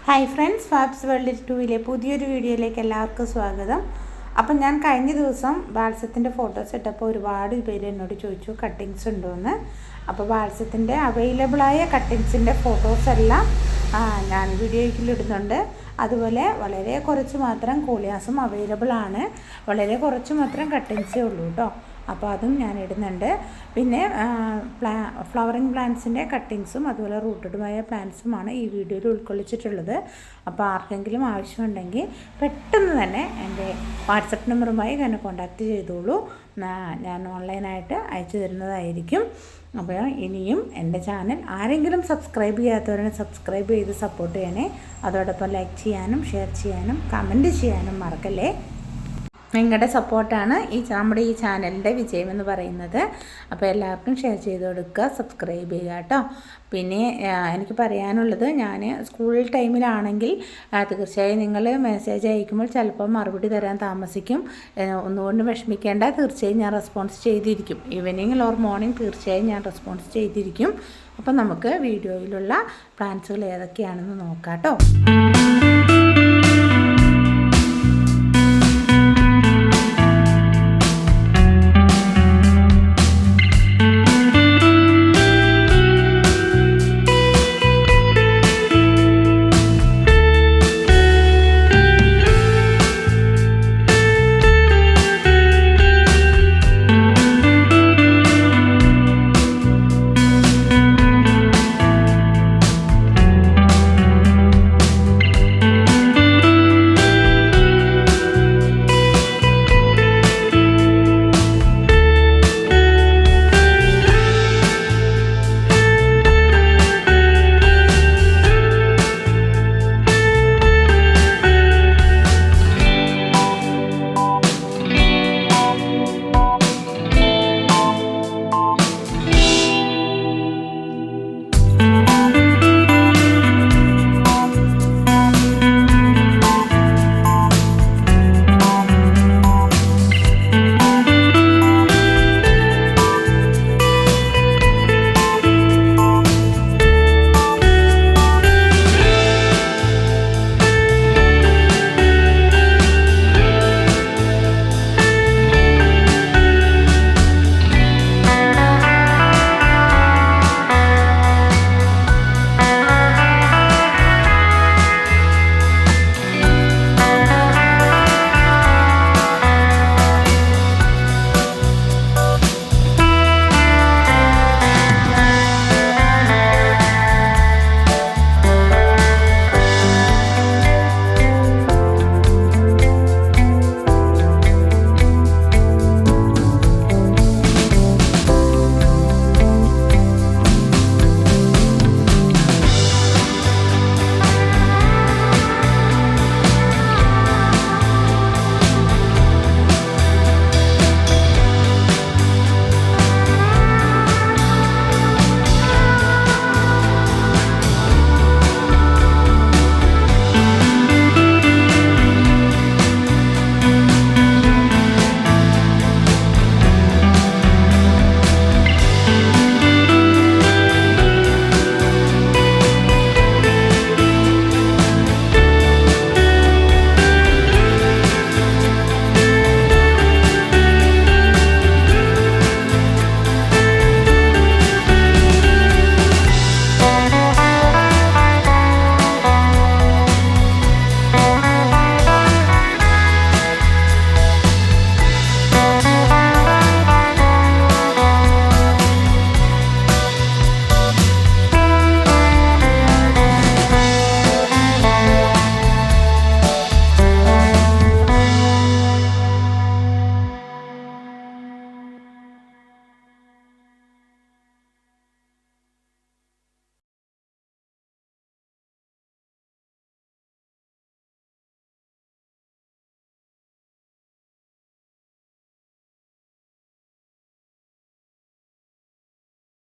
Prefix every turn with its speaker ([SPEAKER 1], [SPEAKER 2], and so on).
[SPEAKER 1] Hi friends, Fab's world 2 പുതിയൊരു വീഡിയോയിലേക്ക് എല്ലാവർക്കും സ്വാഗതം. അപ്പം ഞാൻ കഴിഞ്ഞ ദിവസം വാട്സപ്പിൻ്റെ ഫോട്ടോസ് ഇട്ടപ്പോൾ ഒരുപാട് പേര് എന്നോട് ചോദിച്ചു കട്ടിങ്സ് ഉണ്ടോയെന്ന്. അപ്പോൾ വാട്സപ്പിൻ്റെ അവൈലബിളായ കട്ടിങ്സിൻ്റെ ഫോട്ടോസെല്ലാം ഞാൻ വീഡിയോയിൽ ഇടുന്നുണ്ട്. അതുപോലെ വളരെ കുറച്ച് മാത്രം കോളിയാസും അവൈലബിൾ ആണ്. വളരെ കുറച്ച് മാത്രം കട്ടിങ്സേ ഉള്ളൂ കേട്ടോ. അപ്പോൾ അതും ഞാൻ ഇടുന്നുണ്ട്. പിന്നെ ഫ്ലവറിങ് പ്ലാന്റ്സിൻ്റെ കട്ടിങ്സും അതുപോലെ റൂട്ടഡുമായ പ്ലാന്റ്സുമാണ് ഈ വീഡിയോയിൽ ഉൾക്കൊള്ളിച്ചിട്ടുള്ളത്. അപ്പോൾ ആർക്കെങ്കിലും ആവശ്യമുണ്ടെങ്കിൽ പെട്ടെന്ന് തന്നെ എൻ്റെ വാട്സപ്പ് നമ്പറുമായി എന്നെ കോൺടാക്റ്റ് ചെയ്തോളൂ. ഞാൻ ഓൺലൈനായിട്ട് അയച്ചു തരുന്നതായിരിക്കും. അപ്പോൾ ഇനിയും എൻ്റെ ചാനൽ ആരെങ്കിലും സബ്സ്ക്രൈബ് ചെയ്യാത്തവരെ സബ്സ്ക്രൈബ് ചെയ്ത് സപ്പോർട്ട് ചെയ്യണേ. അതോടൊപ്പം ലൈക്ക് ചെയ്യാനും ഷെയർ ചെയ്യാനും കമൻറ്റ് ചെയ്യാനും മറക്കല്ലേ. നിങ്ങളുടെ സപ്പോർട്ടാണ് നമ്മുടെ ഈ ചാനലിൻ്റെ വിജയമെന്ന് പറയുന്നത്. അപ്പോൾ എല്ലാവർക്കും ഷെയർ ചെയ്ത് കൊടുക്കുക, സബ്സ്ക്രൈബ് ചെയ്യുക കേട്ടോ. പിന്നെ എനിക്ക് പറയാനുള്ളത്, ഞാൻ സ്കൂൾ ടൈമിലാണെങ്കിൽ തീർച്ചയായും നിങ്ങൾ മെസ്സേജ് അയക്കുമ്പോൾ ചിലപ്പോൾ മറുപടി തരാൻ താമസിക്കും. ഒന്നുകൊണ്ട് വിഷമിക്കേണ്ട, തീർച്ചയായും ഞാൻ റെസ്പോൺസ് ചെയ്തിരിക്കും. ഈവനിങ് ഓർ മോർണിംഗ് തീർച്ചയായും ഞാൻ റെസ്പോൺസ് ചെയ്തിരിക്കും. അപ്പോൾ നമുക്ക് വീഡിയോയിലുള്ള പ്ലാൻസുകൾ ഏതൊക്കെയാണെന്ന് നോക്കാം കേട്ടോ.